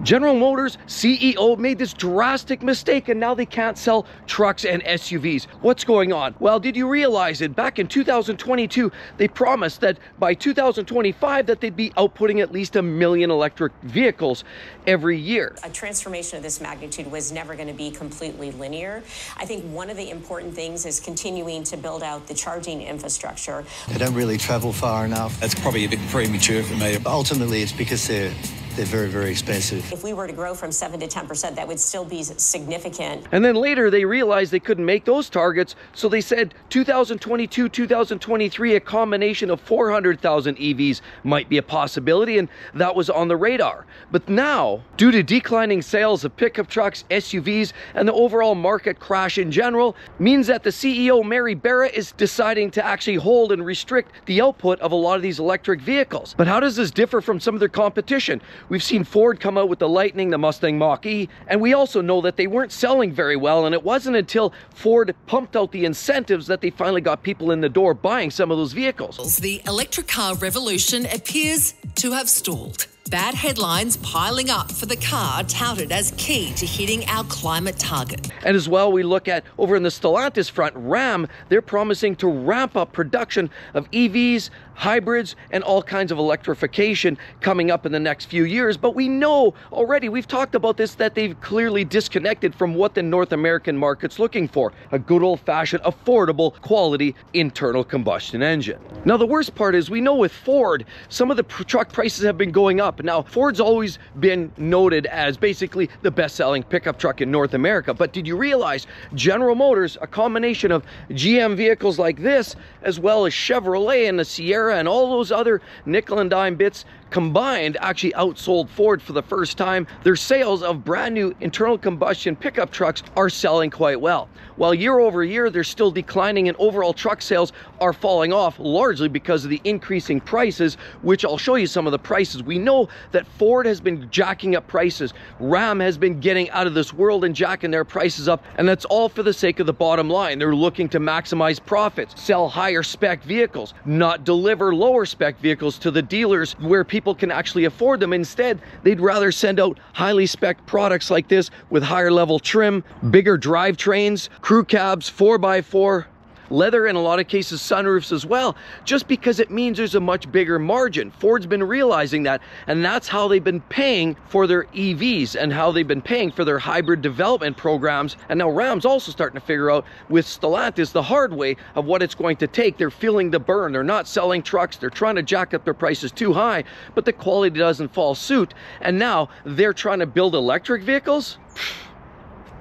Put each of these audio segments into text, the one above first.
General Motors CEO made this drastic mistake and now they can't sell trucks and SUVs. What's going on? Well, did you realize it? Back in 2022, they promised that by 2025 that they'd be outputting at least 1 million electric vehicles every year. A transformation of this magnitude was never going to be completely linear. I think one of the important things is continuing to build out the charging infrastructure. They don't really travel far enough. That's probably a bit premature for me. Ultimately, it's because they're very, very expensive. If we were to grow from 7 to 10%, that would still be significant. And then later they realized they couldn't make those targets, so they said 2022, 2023, a combination of 400,000 EVs might be a possibility, and that was on the radar. But now, due to declining sales of pickup trucks, SUVs, and the overall market crash in general, means that the CEO, Mary Barra, is deciding to actually hold and restrict the output of a lot of these electric vehicles. But how does this differ from some of their competition? We've seen Ford come out with the Lightning, the Mustang Mach-E, and we also know that they weren't selling very well, and it wasn't until Ford pumped out the incentives that they finally got people in the door buying some of those vehicles. The electric car revolution appears to have stalled. Bad headlines piling up for the car touted as key to hitting our climate target. And as well, we look at over in the Stellantis front, Ram, they're promising to ramp up production of EVs, hybrids, and all kinds of electrification coming up in the next few years. But we know already, we've talked about this, that they've clearly disconnected from what the North American market's looking for. A good old-fashioned, affordable, quality internal combustion engine. Now, the worst part is we know with Ford, some of the truck prices have been going up. Now, Ford's always been noted as basically the best-selling pickup truck in North America. But did you realize General Motors, a combination of GM vehicles like this, as well as Chevrolet and the Sierra and all those other nickel and dime bits combined, actually outsold Ford for the first time? Their sales of brand new internal combustion pickup trucks are selling quite well. While year over year they're still declining and overall truck sales are falling off, largely because of the increasing prices, which I'll show you some of the prices. We know that Ford has been jacking up prices. Ram has been getting out of this world and jacking their prices up, and that's all for the sake of the bottom line. They're looking to maximize profits, sell higher spec vehicles, not deliver lower spec vehicles to the dealers where people can actually afford them. Instead, they'd rather send out highly spec products like this with higher level trim, bigger drivetrains, crew cabs, 4x4, leather, in a lot of cases sunroofs as well, just because it means there's a much bigger margin. Ford's been realizing that, and that's how they've been paying for their EVs and how they've been paying for their hybrid development programs. And now Ram's also starting to figure out with Stellantis the hard way of what it's going to take. They're feeling the burn. They're not selling trucks. They're trying to jack up their prices too high, but the quality doesn't fall suit. And now they're trying to build electric vehicles.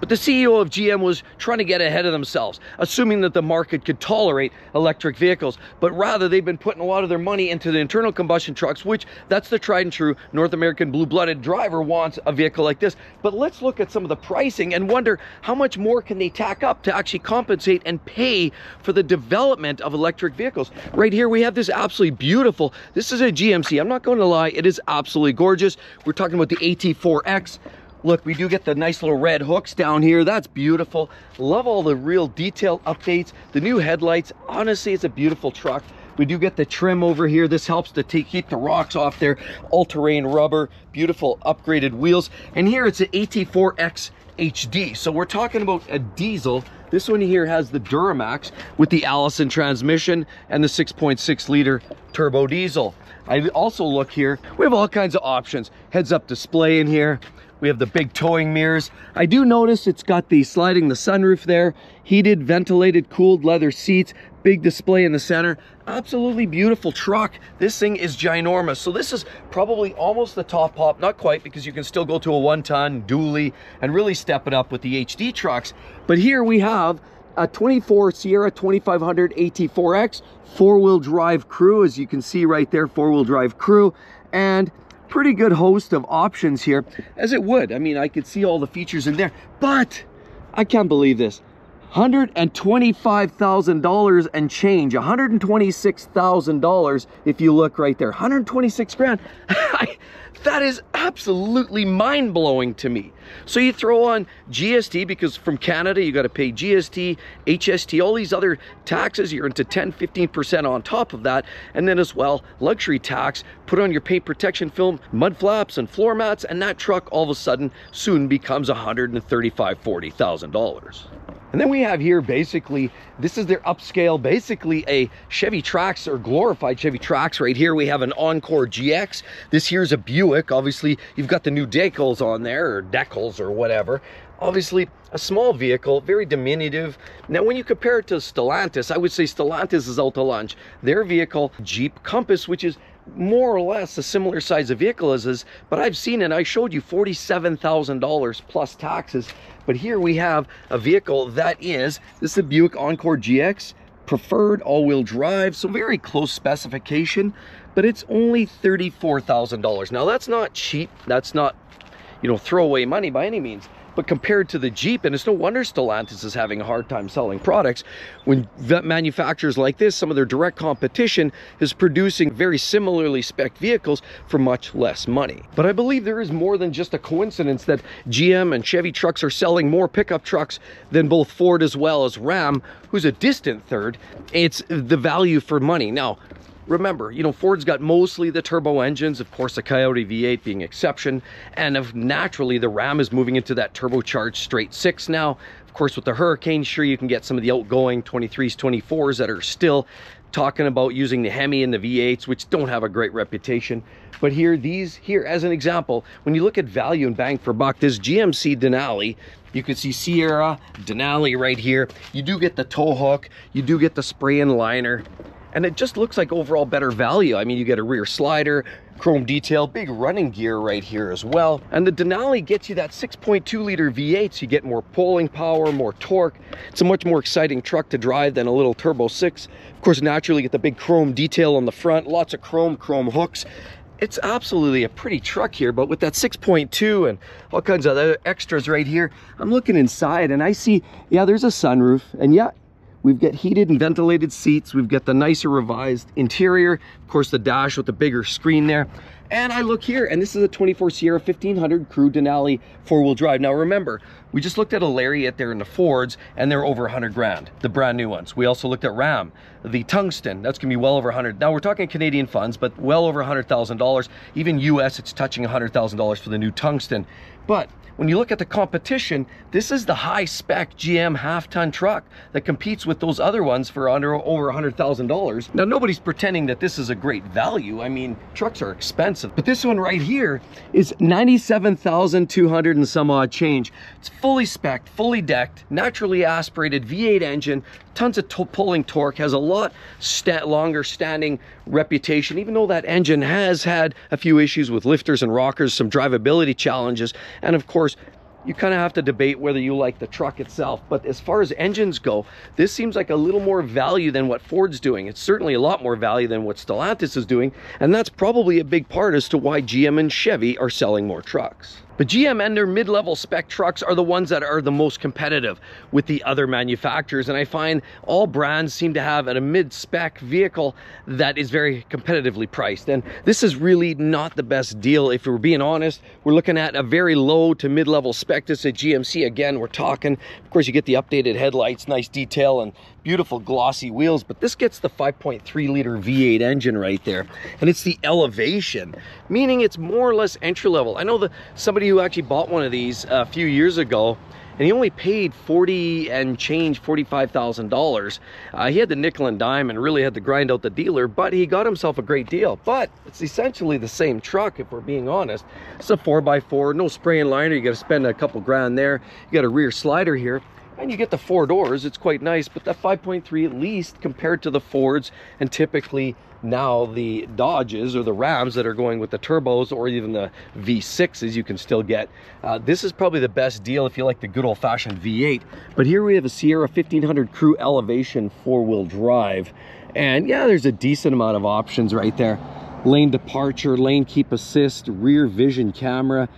But the CEO of GM was trying to get ahead of themselves, assuming that the market could tolerate electric vehicles. But rather, they've been putting a lot of their money into the internal combustion trucks, which that's the tried and true North American blue-blooded driver wants a vehicle like this. But let's look at some of the pricing and wonder how much more can they tack up to actually compensate and pay for the development of electric vehicles. Right here, we have this absolutely beautiful, this is a GMC. I'm not going to lie, it is absolutely gorgeous. We're talking about the AT4X. Look, we do get the nice little red hooks down here. That's beautiful. Love all the real detail updates. The new headlights. Honestly, it's a beautiful truck. We do get the trim over here. This helps to keep the rocks off there. All-terrain rubber. Beautiful upgraded wheels. And here it's an AT4X HD. So we're talking about a diesel. This one here has the Duramax with the Allison transmission and the 6.6 liter turbo diesel. I also look here. We have all kinds of options. Heads-up display in here. We have the big towing mirrors. I do notice it's got the sliding the sunroof there, heated, ventilated, cooled leather seats, big display in the center. Absolutely beautiful truck. This thing is ginormous. So this is probably almost the top pop, not quite, because you can still go to a 1-ton dually and really step it up with the HD trucks. But here we have a 24 Sierra 2500 AT4X, 4-wheel drive crew, as you can see right there, 4-wheel drive crew, and pretty good host of options here, as it would. I mean, I could see all the features in there, but I can't believe this. $125,000 and change, $126,000 if you look right there, 126 grand. That is absolutely mind-blowing to me. So you throw on GST, because from Canada you got to pay GST, HST, all these other taxes. You're into 10-15% on top of that, and then as well luxury tax. Put on your paint protection film, mud flaps and floor mats, and that truck all of a sudden soon becomes $135,000-$40,000. And then we have here, basically, this is their upscale, basically a Chevy Trax, or glorified Chevy Trax. Right here we have an Encore GX. This here's a Buick. Obviously you've got the new decals on there, or decals or whatever. Obviously a small vehicle, very diminutive. Now when you compare it to Stellantis, I would say Stellantis is out to lunch. Their vehicle, Jeep Compass, which is more or less a similar size of vehicle as this, but I've seen it, I showed you $47,000 plus taxes. But here we have a vehicle that is, this is a Buick Encore GX, preferred all-wheel drive, so very close specification, but it's only $34,000. Now that's not cheap, that's not, you know, throwaway money by any means. But compared to the Jeep, and it's no wonder Stellantis is having a hard time selling products, when manufacturers like this, some of their direct competition is producing very similarly spec'd vehicles for much less money. But I believe there is more than just a coincidence that GM and Chevy trucks are selling more pickup trucks than both Ford as well as Ram, who's a distant third. It's the value for money. Now, remember, you know, Ford's got mostly the turbo engines, of course the Coyote V8 being exception, and naturally the Ram is moving into that turbocharged straight six now. Of course with the Hurricane, sure, you can get some of the outgoing 23s, 24s that are still talking about using the Hemi and the V8s, which don't have a great reputation. But here, these here as an example, when you look at value and bang for buck, this GMC Denali, you can see Sierra, Denali right here. You do get the tow hook, you do get the spray and liner, and it just looks like overall better value. I mean, you get a rear slider, chrome detail, big running gear right here as well. And the Denali gets you that 6.2 liter V8, so you get more pulling power, more torque. It's a much more exciting truck to drive than a little turbo 6. Of course, naturally, you get the big chrome detail on the front, lots of chrome hooks. It's absolutely a pretty truck here, but with that 6.2 and all kinds of other extras right here, I'm looking inside and I see, yeah, there's a sunroof, and yeah, we've got heated and ventilated seats. We've got the nicer revised interior. Of course, the dash with the bigger screen there. And I look here, and this is a 24 Sierra 1500 Crew Denali four-wheel drive. Now remember, we just looked at a Lariat there in the Fords, and they're over 100 grand, the brand new ones. We also looked at Ram, the Tungsten, that's gonna be well over 100. Now we're talking Canadian funds, but well over $100,000. Even US, it's touching $100,000 for the new Tungsten. But when you look at the competition, this is the high-spec GM half-ton truck that competes with those other ones for over $100,000. Now, nobody's pretending that this is a great value. I mean, trucks are expensive. But this one right here is $97,200 and some odd change. It's fully spec'd, fully decked, naturally aspirated V8 engine, tons of pulling torque, has a lot longer standing reputation, even though that engine has had a few issues with lifters and rockers, some drivability challenges, and of course, you kind of have to debate whether you like the truck itself. But as far as engines go, this seems like a little more value than what Ford's doing. It's certainly a lot more value than what Stellantis is doing, and that's probably a big part as to why GM and Chevy are selling more trucks. But GM and their mid-level spec trucks are the ones that are the most competitive with the other manufacturers, and I find all brands seem to have a mid-spec vehicle that is very competitively priced. And this is really not the best deal, if we're being honest. We're looking at a very low to mid-level spec. This is a GMC. Again, we're talking, of course, you get the updated headlights, nice detail, and beautiful glossy wheels, but this gets the 5.3 liter V8 engine right there, and it's the Elevation, meaning it's more or less entry level. I know that somebody who actually bought one of these a few years ago, and he only paid $45,000. He had the nickel and dime and really had to grind out the dealer, but he got himself a great deal. But it's essentially the same truck, if we're being honest. It's a 4x4, no spray and liner. You got to spend a couple grand there. You got a rear slider here, and you get the 4 doors. It's quite nice, but that 5.3, at least compared to the Fords and typically now the Dodges or the Rams that are going with the turbos, or even the V6s you can still get. This is probably the best deal if you like the good old-fashioned V8. But here we have a Sierra 1500 Crew Elevation 4-wheel drive, and yeah, there's a decent amount of options right there. Lane departure, lane keep assist, rear vision camera,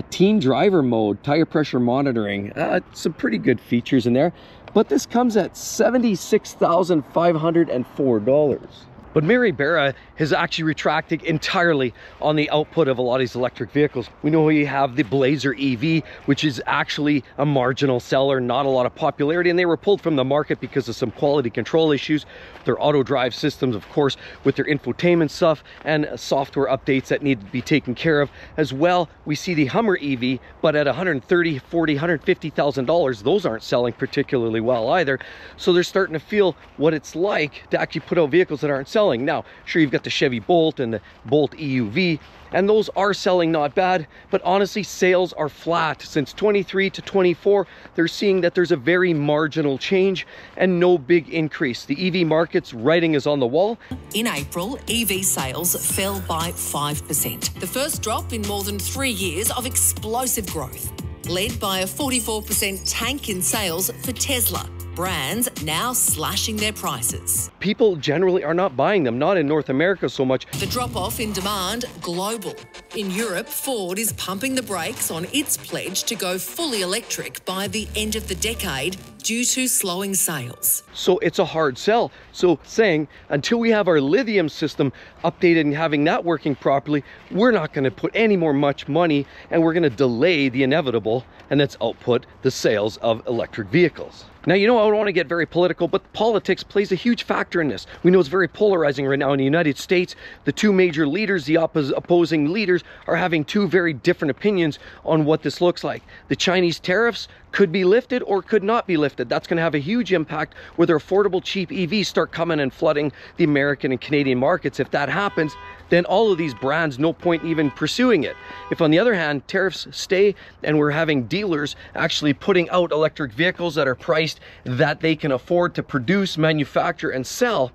teen driver mode, tire pressure monitoring, some pretty good features in there. but this comes at $76,504. But Mary Barra has actually retracted entirely on the output of a lot of these electric vehicles. We know you have the Blazer EV, which is actually a marginal seller, not a lot of popularity, and they were pulled from the market because of some quality control issues, their auto drive systems, of course, with their infotainment stuff and software updates that need to be taken care of. As well, we see the Hummer EV, but at $130,000, $40,000, $150,000, those aren't selling particularly well either. So they're starting to feel what it's like to actually put out vehicles that aren't selling. Now, sure, you've got the Chevy Bolt and the Bolt EUV, and those are selling not bad, but honestly, sales are flat. Since 23 to 24, they're seeing that there's a very marginal change and no big increase. The EV market's writing is on the wall. In April, EV sales fell by 5%. The first drop in more than 3 years of explosive growth, led by a 44% tank in sales for Tesla. Brands now slashing their prices. People generally are not buying them, not in North America so much. The drop-off in demand global. In Europe, Ford is pumping the brakes on its pledge to go fully electric by the end of the decade due to slowing sales. So it's a hard sell. So saying until we have our lithium system updated and having that working properly, we're not going to put any more much money, and we're going to delay the inevitable, and that's output the sales of electric vehicles. Now, you know, I don't want to get very political, but politics plays a huge factor in this. We know it's very polarizing right now in the United States. The two major leaders, the opposing leaders, are having two very different opinions on what this looks like. The Chinese tariffs could be lifted or could not be lifted. That's going to have a huge impact whether affordable, cheap EVs start coming and flooding the American and Canadian markets. If that happens, then all of these brands, no point even pursuing it. If on the other hand, tariffs stay and we're having dealers actually putting out electric vehicles that are priced that they can afford to produce, manufacture, and sell,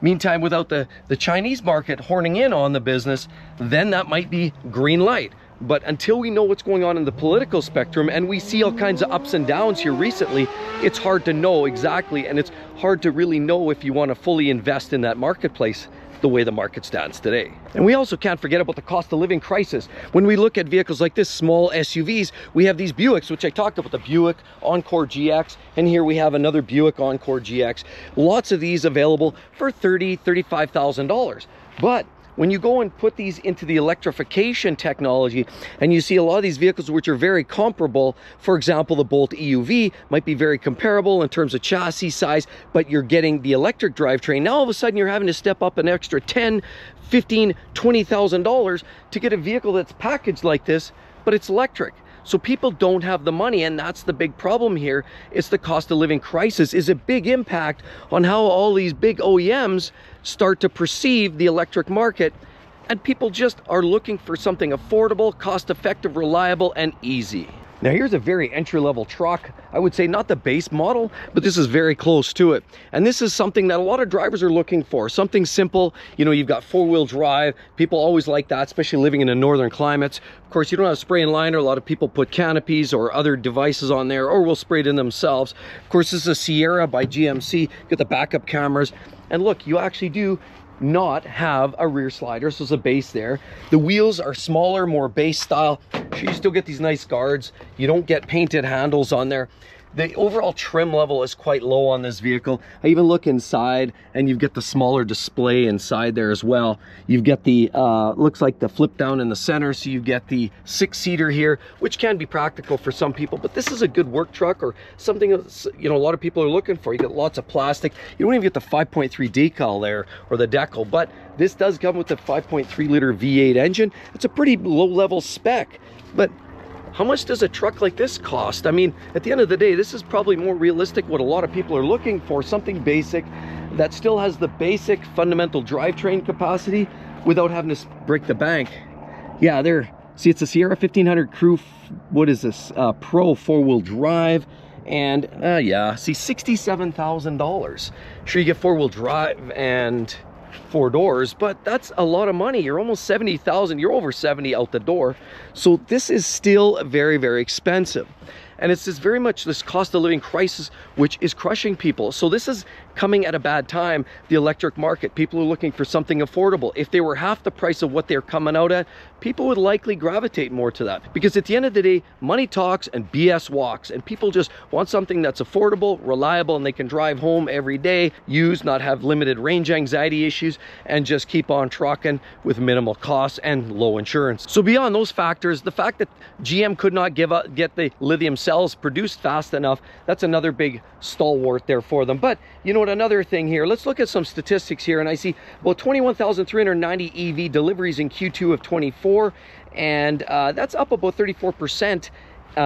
meantime, without the Chinese market horning in on the business, then that might be green light. But until we know what's going on in the political spectrum, and we see all kinds of ups and downs here recently, it's hard to know exactly, and it's hard to really know if you want to fully invest in that marketplace the way the market stands today. And we also can't forget about the cost of living crisis. When we look at vehicles like this, small SUVs, we have these Buicks, which I talked about, the Buick Encore GX, and here we have another Buick Encore GX. Lots of these available for $30,000, $35,000. But when you go and put these into the electrification technology, and you see a lot of these vehicles which are very comparable, for example, the Bolt EUV might be very comparable in terms of chassis size, but you're getting the electric drivetrain. Now all of a sudden you're having to step up an extra $10,000, $15,000, $20,000 to get a vehicle that's packaged like this, but it's electric. So people don't have the money, and that's the big problem here. It's the cost of living crisis is a big impact on how all these big OEMs start to perceive the electric market, and people just are looking for something affordable, cost-effective, reliable, and easy. Now here's a very entry-level truck. I would say not the base model, but this is very close to it. And this is something that a lot of drivers are looking for. Something simple. You know, you've got four-wheel drive. People always like that, especially living in the northern climates. Of course, you don't have spray and liner. A lot of people put canopies or other devices on there, or will spray it in themselves. Of course, this is a Sierra by GMC. Get the backup cameras. And look, you actually do not have a rear slider, so there's a base there. The wheels are smaller, more base style. Sure, you still get these nice guards. You don't get painted handles on there. The overall trim level is quite low on this vehicle. I even look inside, and you've got the smaller display inside there as well. You've got the, looks like the flip down in the center, so you get the 6-seater here, which can be practical for some people, but this is a good work truck or something that, you know, a lot of people are looking for. You get lots of plastic. You don't even get the 5.3 decal there, or the decal, but this does come with the 5.3 liter V8 engine. It's a pretty low-level spec, but how much does a truck like this cost? I mean, at the end of the day, this is probably more realistic what a lot of people are looking for, something basic that still has the basic fundamental drivetrain capacity without having to break the bank. Yeah, there. See, it's a Sierra 1500 Crew, what is this? Pro 4-wheel drive. And yeah, see, $67,000. Sure, you get 4-wheel drive and 4 doors, but that's a lot of money. You're almost 70,000. You're over 70 out the door. So this is still very, very expensive. And it's very much this cost of living crisis which is crushing people. So this is coming at a bad time, the electric market. People are looking for something affordable. If they were half the price of what they're coming out at, people would likely gravitate more to that. Because at the end of the day, money talks and BS walks, and people just want something that's affordable, reliable, and they can drive home every day, use, not have limited range anxiety issues, and just keep on trucking with minimal costs and low insurance. So beyond those factors, the fact that GM could not get the lithium cells produced fast enough, that's another big stalwart there for them. But you know what, another thing here, let's look at some statistics here, and I see about 21,390 EV deliveries in Q2 of 24, and that's up about 34%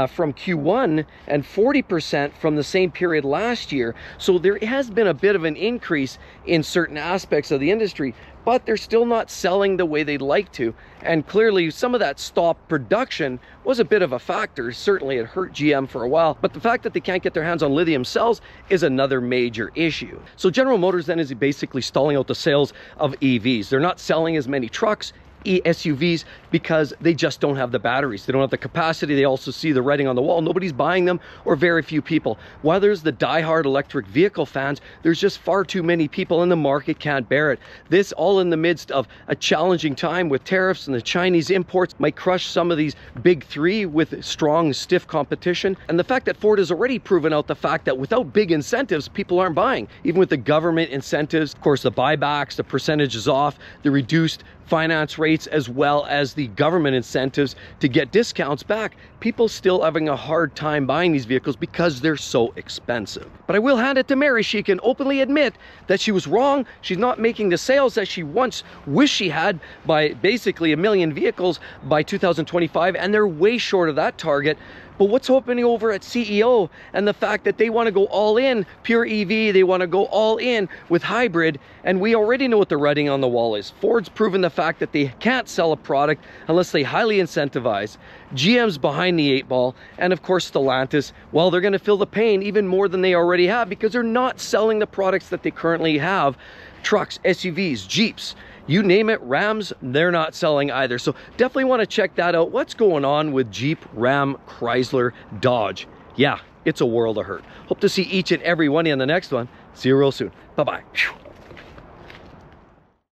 from Q1 and 40% from the same period last year. So there has been a bit of an increase in certain aspects of the industry, but they're still not selling the way they'd like to. And clearly some of that stopped production was a bit of a factor. Certainly it hurt GM for a while, but the fact that they can't get their hands on lithium cells is another major issue. So General Motors then is basically stalling out the sales of EVs. They're not selling as many trucks, SUVs, because they just don't have the batteries. They don't have the capacity. They also see the writing on the wall. Nobody's buying them, or very few people. While there's the diehard electric vehicle fans, there's just far too many people, and the market can't bear it. This all in the midst of a challenging time with tariffs, and the Chinese imports might crush some of these big three with strong, stiff competition. And the fact that Ford has already proven out the fact that without big incentives, people aren't buying. Even with the government incentives, of course, the buybacks, the percentages off, the reduced finance rates, as well as the government incentives to get discounts back, people still having a hard time buying these vehicles because they're so expensive. But I will hand it to Mary. She can openly admit that she was wrong. She's not making the sales that she once wished she had by basically 1 million vehicles by 2025, and they're way short of that target. But what's happening over at CEO and the fact that they want to go all in pure EV, they want to go all in with hybrid, and we already know what the writing on the wall is. Ford's proven the fact that they can't sell a product unless they highly incentivize. GM's behind the 8 ball, and of course Stellantis, well, they're going to feel the pain even more than they already have because they're not selling the products that they currently have. Trucks, SUVs, Jeeps, you name it, Rams, they're not selling either. So definitely want to check that out. What's going on with Jeep, Ram, Chrysler, Dodge? Yeah, it's a world of hurt. Hope to see each and every one in the next one. See you real soon. Bye-bye.